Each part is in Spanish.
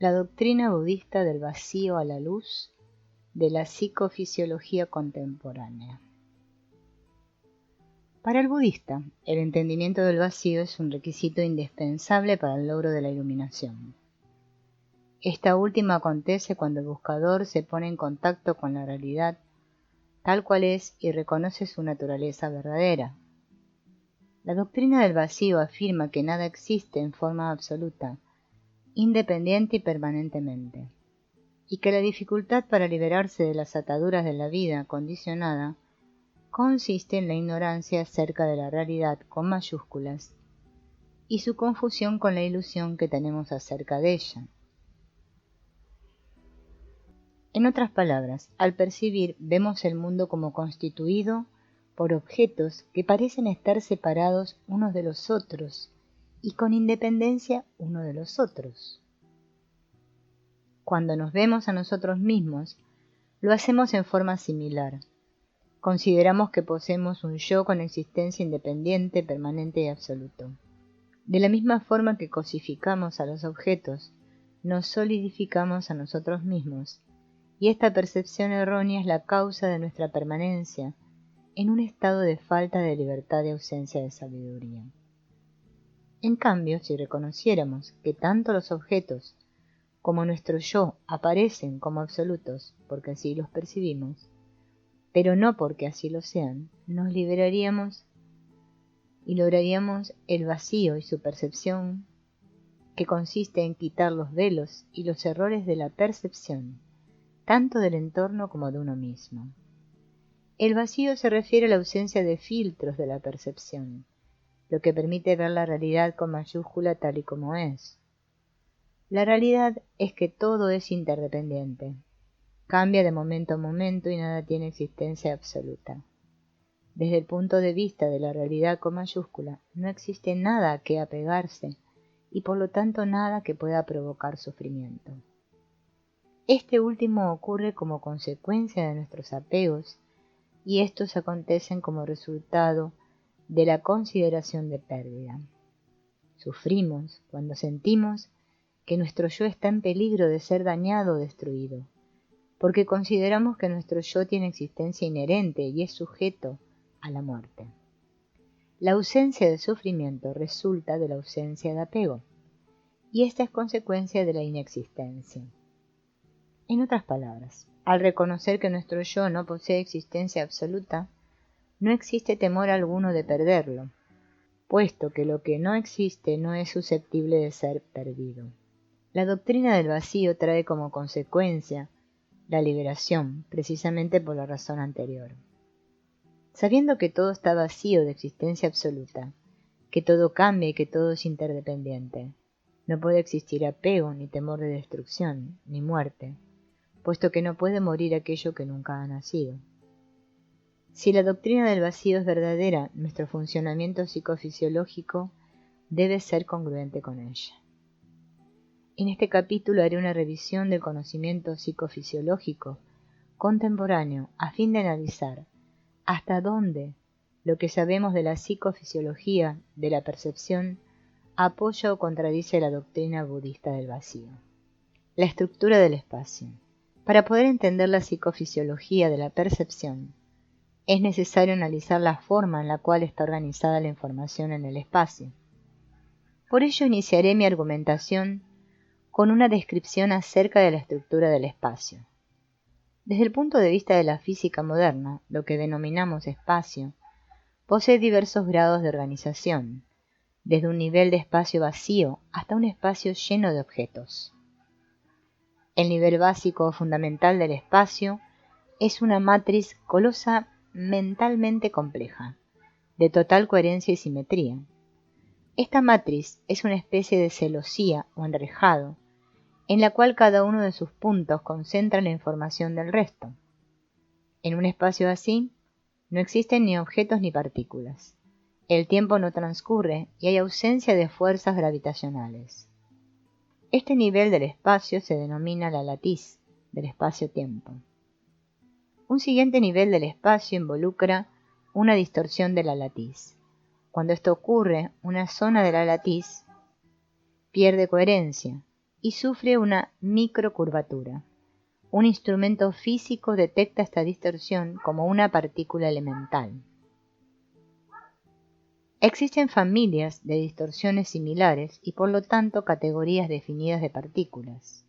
La doctrina budista del vacío a la luz de la psicofisiología contemporánea. Para el budista, el entendimiento del vacío es un requisito indispensable para el logro de la iluminación. Esta última acontece cuando el buscador se pone en contacto con la realidad tal cual es y reconoce su naturaleza verdadera. La doctrina del vacío afirma que nada existe en forma absoluta, independiente y permanentemente, y que la dificultad para liberarse de las ataduras de la vida condicionada consiste en la ignorancia acerca de la realidad con mayúsculas y su confusión con la ilusión que tenemos acerca de ella. En otras palabras, al percibir vemos el mundo como constituido por objetos que parecen estar separados unos de los otros y con independencia uno de los otros. Cuando nos vemos a nosotros mismos, lo hacemos en forma similar. Consideramos que poseemos un yo con existencia independiente, permanente y absoluto. De la misma forma que cosificamos a los objetos, nos solidificamos a nosotros mismos, y esta percepción errónea es la causa de nuestra permanencia en un estado de falta de libertad y ausencia de sabiduría. En cambio, si reconociéramos que tanto los objetos como nuestro yo aparecen como absolutos porque así los percibimos, pero no porque así lo sean, nos liberaríamos y lograríamos el vacío y su percepción, que consiste en quitar los velos y los errores de la percepción, tanto del entorno como de uno mismo. El vacío se refiere a la ausencia de filtros de la percepción, lo que permite ver la realidad con mayúscula tal y como es. La realidad es que todo es interdependiente, cambia de momento a momento y nada tiene existencia absoluta. Desde el punto de vista de la realidad con mayúscula, no existe nada a que apegarse y por lo tanto nada que pueda provocar sufrimiento. Este último ocurre como consecuencia de nuestros apegos y estos acontecen como resultado de la consideración de pérdida. Sufrimos cuando sentimos que nuestro yo está en peligro de ser dañado o destruido, porque consideramos que nuestro yo tiene existencia inherente y es sujeto a la muerte. La ausencia de sufrimiento resulta de la ausencia de apego, y esta es consecuencia de la inexistencia. En otras palabras, al reconocer que nuestro yo no posee existencia absoluta, no existe temor alguno de perderlo, puesto que lo que no existe no es susceptible de ser perdido. La doctrina del vacío trae como consecuencia la liberación, precisamente por la razón anterior. Sabiendo que todo está vacío de existencia absoluta, que todo cambia y que todo es interdependiente, no puede existir apego, ni temor de destrucción, ni muerte, puesto que no puede morir aquello que nunca ha nacido. Si la doctrina del vacío es verdadera, nuestro funcionamiento psicofisiológico debe ser congruente con ella. En este capítulo haré una revisión del conocimiento psicofisiológico contemporáneo a fin de analizar hasta dónde lo que sabemos de la psicofisiología de la percepción apoya o contradice la doctrina budista del vacío. La estructura del espacio. Para poder entender la psicofisiología de la percepción, es necesario analizar la forma en la cual está organizada la información en el espacio. Por ello iniciaré mi argumentación con una descripción acerca de la estructura del espacio. Desde el punto de vista de la física moderna, lo que denominamos espacio posee diversos grados de organización, desde un nivel de espacio vacío hasta un espacio lleno de objetos. El nivel básico o fundamental del espacio es una matriz colosa mentalmente compleja, de total coherencia y simetría. Esta matriz es una especie de celosía o enrejado, en la cual cada uno de sus puntos concentra la información del resto. En un espacio así, no existen ni objetos ni partículas. El tiempo no transcurre y hay ausencia de fuerzas gravitacionales. Este nivel del espacio se denomina la latiz del espacio-tiempo. Un siguiente nivel del espacio involucra una distorsión de la latiz. Cuando esto ocurre, una zona de la latiz pierde coherencia y sufre una microcurvatura. Un instrumento físico detecta esta distorsión como una partícula elemental. Existen familias de distorsiones similares y por lo tanto categorías definidas de partículas.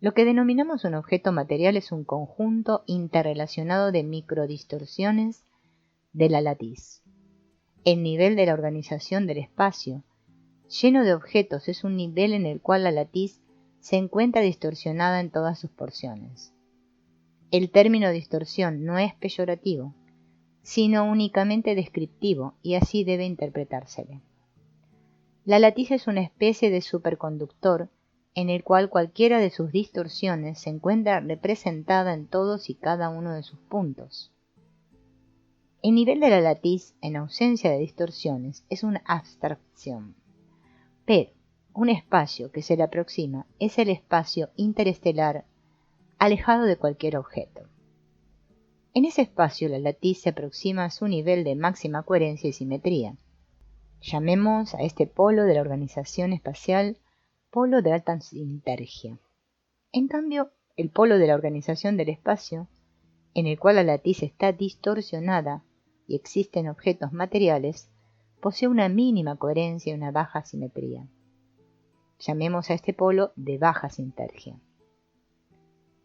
Lo que denominamos un objeto material es un conjunto interrelacionado de microdistorsiones de la latiz. El nivel de la organización del espacio, lleno de objetos, es un nivel en el cual la latiz se encuentra distorsionada en todas sus porciones. El término distorsión no es peyorativo, sino únicamente descriptivo, y así debe interpretársele. La latiz es una especie de superconductor en el cual cualquiera de sus distorsiones se encuentra representada en todos y cada uno de sus puntos. El nivel de la latiz, en ausencia de distorsiones, es una abstracción, pero un espacio que se le aproxima es el espacio interestelar alejado de cualquier objeto. En ese espacio la latiz se aproxima a su nivel de máxima coherencia y simetría. Llamemos a este polo de la organización espacial polo de alta sintergia. En cambio, el polo de la organización del espacio, en el cual la latiz está distorsionada y existen objetos materiales, posee una mínima coherencia y una baja simetría. Llamemos a este polo de baja sintergia.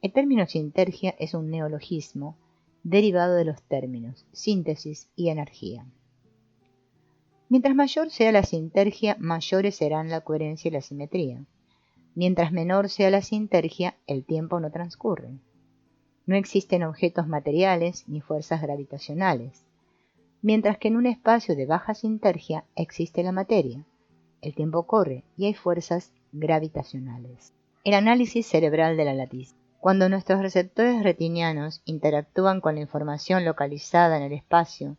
El término sintergia es un neologismo derivado de los términos síntesis y energía. Mientras mayor sea la sintergia, mayores serán la coherencia y la simetría. Mientras menor sea la sintergia, el tiempo no transcurre. No existen objetos materiales ni fuerzas gravitacionales, mientras que en un espacio de baja sintergia existe la materia, el tiempo corre y hay fuerzas gravitacionales. El análisis cerebral de la latiz. Cuando nuestros receptores retinianos interactúan con la información localizada en el espacio,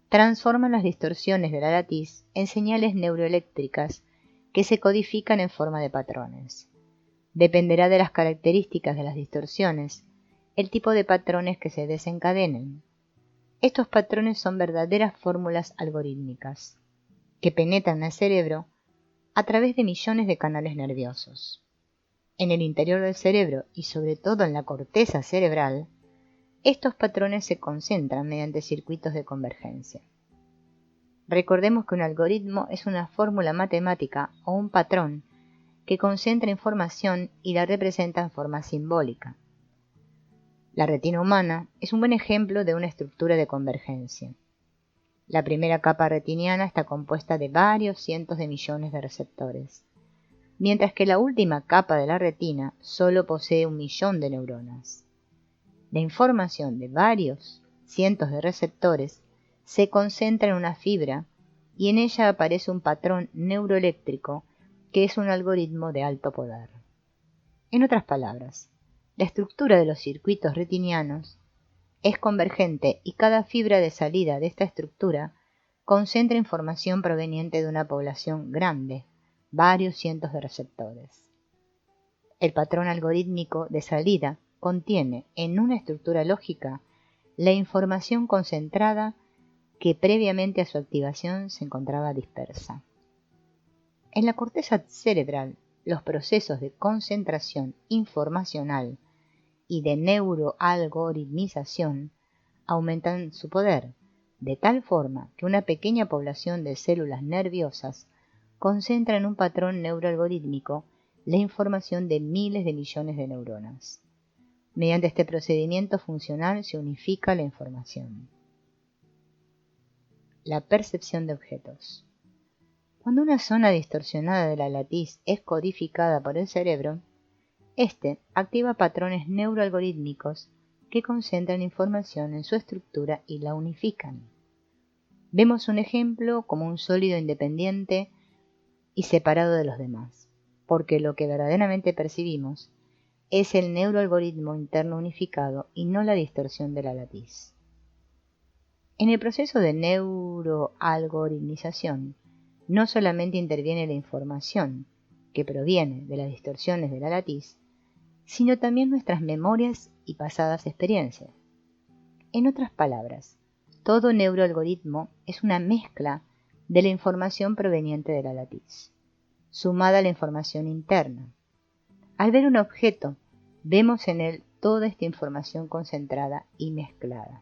transforman las distorsiones de la latiz en señales neuroeléctricas que se codifican en forma de patrones. Dependerá de las características de las distorsiones el tipo de patrones que se desencadenen. Estos patrones son verdaderas fórmulas algorítmicas que penetran el cerebro a través de millones de canales nerviosos. En el interior del cerebro y sobre todo en la corteza cerebral, estos patrones se concentran mediante circuitos de convergencia. Recordemos que un algoritmo es una fórmula matemática o un patrón que concentra información y la representa en forma simbólica. La retina humana es un buen ejemplo de una estructura de convergencia. La primera capa retiniana está compuesta de varios cientos de millones de receptores, mientras que la última capa de la retina solo posee 1 millón de neuronas. La información de varios cientos de receptores se concentra en una fibra y en ella aparece un patrón neuroeléctrico que es un algoritmo de alto poder. En otras palabras, la estructura de los circuitos retinianos es convergente y cada fibra de salida de esta estructura concentra información proveniente de una población grande, varios cientos de receptores. El patrón algorítmico de salida contiene en una estructura lógica la información concentrada que previamente a su activación se encontraba dispersa. En la corteza cerebral, los procesos de concentración informacional y de neuroalgoritmización aumentan su poder, de tal forma que una pequeña población de células nerviosas concentra en un patrón neuroalgorítmico la información de miles de millones de neuronas. Mediante este procedimiento funcional se unifica la información. La percepción de objetos. Cuando una zona distorsionada de la latiz es codificada por el cerebro, este activa patrones neuroalgorítmicos que concentran información en su estructura y la unifican. Vemos un ejemplo como un sólido independiente y separado de los demás, porque lo que verdaderamente percibimos es el neuroalgoritmo interno unificado y no la distorsión de la latiz. En el proceso de neuroalgoritmización, no solamente interviene la información que proviene de las distorsiones de la latiz, sino también nuestras memorias y pasadas experiencias. En otras palabras, todo neuroalgoritmo es una mezcla de la información proveniente de la latiz. sumada a la información interna. Al ver un objeto, vemos en él toda esta información concentrada y mezclada.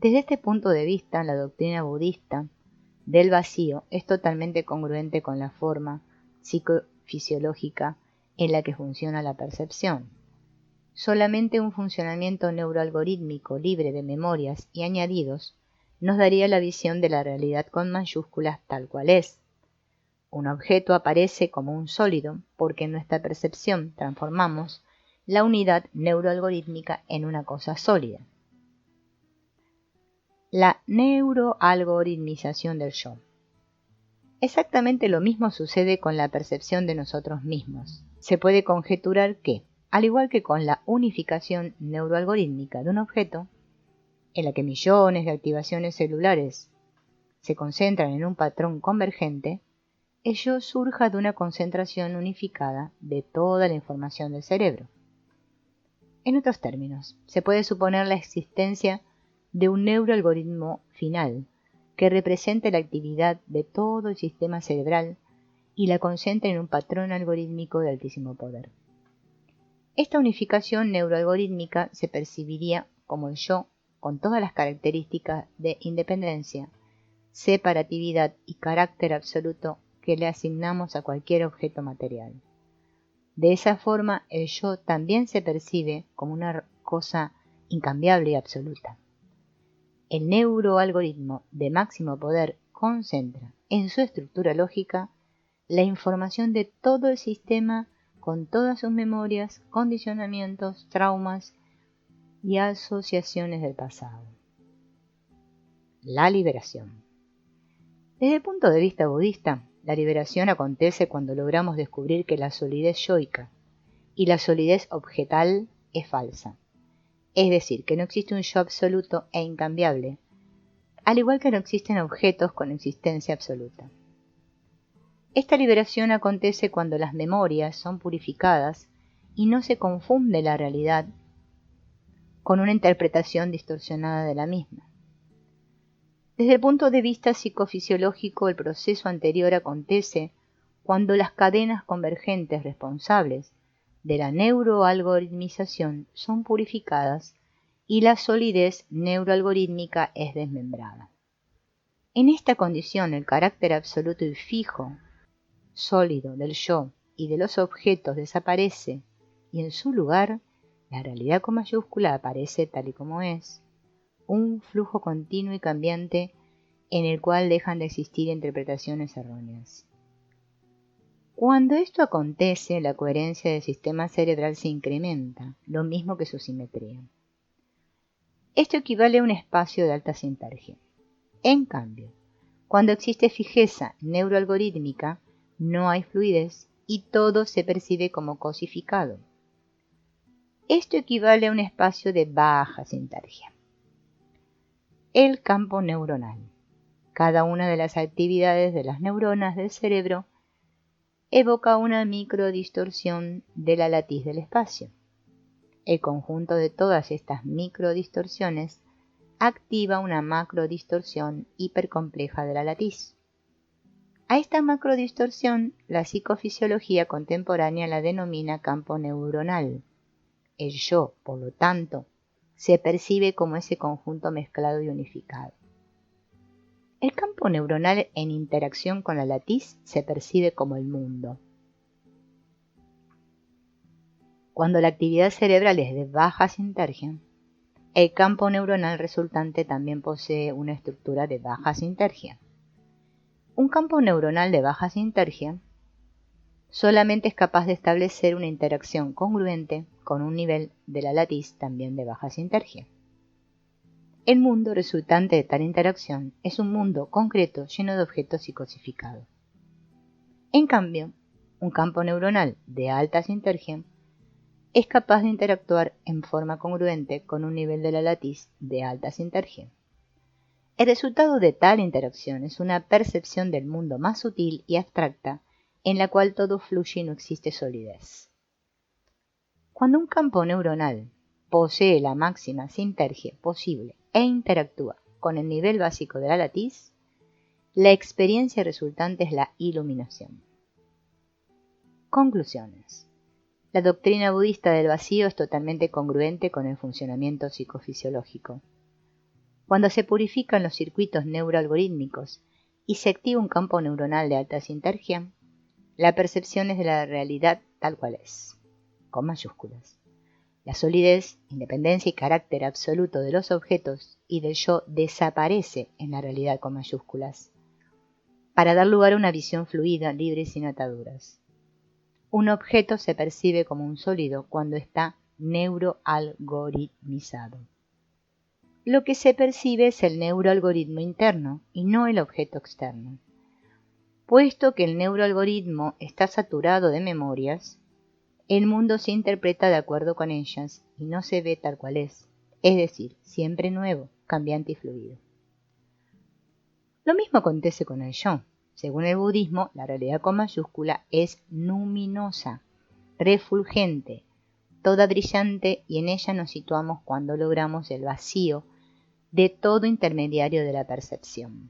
Desde este punto de vista, la doctrina budista del vacío es totalmente congruente con la forma psicofisiológica en la que funciona la percepción. Solamente un funcionamiento neuroalgorítmico libre de memorias y añadidos nos daría la visión de la realidad con mayúsculas tal cual es. Un objeto aparece como un sólido porque en nuestra percepción transformamos la unidad neuroalgorítmica en una cosa sólida. La neuroalgoritmización del yo. Exactamente lo mismo sucede con la percepción de nosotros mismos. Se puede conjeturar que, al igual que con la unificación neuroalgorítmica de un objeto, en la que millones de activaciones celulares se concentran en un patrón convergente, el yo surja de una concentración unificada de toda la información del cerebro. En otros términos, se puede suponer la existencia de un neuroalgoritmo final que represente la actividad de todo el sistema cerebral y la concentre en un patrón algorítmico de altísimo poder. Esta unificación neuroalgorítmica se percibiría como el yo con todas las características de independencia, separatividad y carácter absoluto que le asignamos a cualquier objeto material. De esa forma, el yo también se percibe como una cosa incambiable y absoluta. El neuroalgoritmo de máximo poder concentra en su estructura lógica la información de todo el sistema con todas sus memorias, condicionamientos, traumas y asociaciones del pasado. La liberación. Desde el punto de vista budista, la liberación acontece cuando logramos descubrir que la solidez yoica y la solidez objetal es falsa. Es decir, que no existe un yo absoluto e incambiable, al igual que no existen objetos con existencia absoluta. Esta liberación acontece cuando las memorias son purificadas y no se confunde la realidad con una interpretación distorsionada de la misma. Desde el punto de vista psicofisiológico, el proceso anterior acontece cuando las cadenas convergentes responsables de la neuroalgoritmización son purificadas y la solidez neuroalgorítmica es desmembrada. En esta condición, el carácter absoluto y fijo, sólido del yo y de los objetos desaparece y en su lugar la realidad con mayúscula aparece tal y como es, un flujo continuo y cambiante en el cual dejan de existir interpretaciones erróneas. Cuando esto acontece, la coherencia del sistema cerebral se incrementa, lo mismo que su simetría. Esto equivale a un espacio de alta sinergia. En cambio, cuando existe fijeza neuroalgorítmica, no hay fluidez y todo se percibe como cosificado. Esto equivale a un espacio de baja sinergia. El campo neuronal. Cada una de las actividades de las neuronas del cerebro evoca una microdistorsión de la latiz del espacio. El conjunto de todas estas microdistorsiones activa una macrodistorsión hipercompleja de la latiz. A esta macrodistorsión, la psicofisiología contemporánea la denomina campo neuronal. El yo, por lo tanto, se percibe como ese conjunto mezclado y unificado. El campo neuronal en interacción con la latiz se percibe como el mundo. Cuando la actividad cerebral es de baja sinergia, el campo neuronal resultante también posee una estructura de baja sinergia. Un campo neuronal de baja sinergia solamente es capaz de establecer una interacción congruente con un nivel de la latiz también de baja sinergia. El mundo resultante de tal interacción es un mundo concreto lleno de objetos y cosificados. En cambio, un campo neuronal de alta sinergia es capaz de interactuar en forma congruente con un nivel de la latiz de alta sinergia. El resultado de tal interacción es una percepción del mundo más sutil y abstracta en la cual todo fluye y no existe solidez. Cuando un campo neuronal posee la máxima sinergia posible e interactúa con el nivel básico de la latiz, la experiencia resultante es la iluminación. Conclusiones. La doctrina budista del vacío es totalmente congruente con el funcionamiento psicofisiológico. Cuando se purifican los circuitos neuroalgorítmicos y se activa un campo neuronal de alta sinergia, la percepción es de la realidad tal cual es, con mayúsculas. La solidez, independencia y carácter absoluto de los objetos y del yo desaparece en la realidad con mayúsculas, para dar lugar a una visión fluida, libre y sin ataduras. Un objeto se percibe como un sólido cuando está neuroalgoritmizado. Lo que se percibe es el neuroalgoritmo interno y no el objeto externo. Puesto que el neuroalgoritmo está saturado de memorias, el mundo se interpreta de acuerdo con ellas y no se ve tal cual es decir, siempre nuevo, cambiante y fluido. Lo mismo acontece con el yo. Según el budismo, la realidad con mayúscula es luminosa, refulgente, toda brillante, y en ella nos situamos cuando logramos el vacío de todo intermediario de la percepción.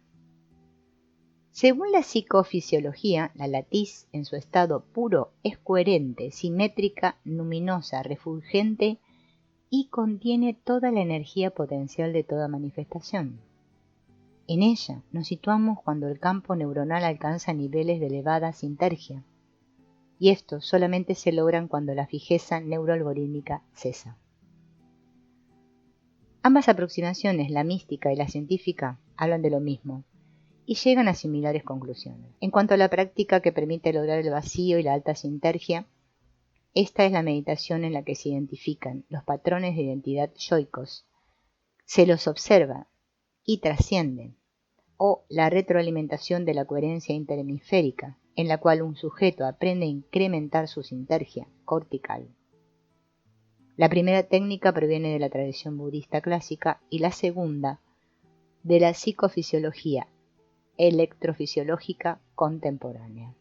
Según la psicofisiología, la latiz en su estado puro es coherente, simétrica, luminosa, refulgente y contiene toda la energía potencial de toda manifestación. En ella nos situamos cuando el campo neuronal alcanza niveles de elevada sinergia, y estos solamente se logran cuando la fijeza neuroalgorítmica cesa. Ambas aproximaciones, la mística y la científica, hablan de lo mismo y llegan a similares conclusiones. En cuanto a la práctica que permite lograr el vacío y la alta sinergia, esta es la meditación en la que se identifican los patrones de identidad yoicos, se los observa y trascienden, o la retroalimentación de la coherencia interhemisférica, en la cual un sujeto aprende a incrementar su sinergia cortical. La primera técnica proviene de la tradición budista clásica y la segunda de la psicofisiología electrofisiológica contemporánea.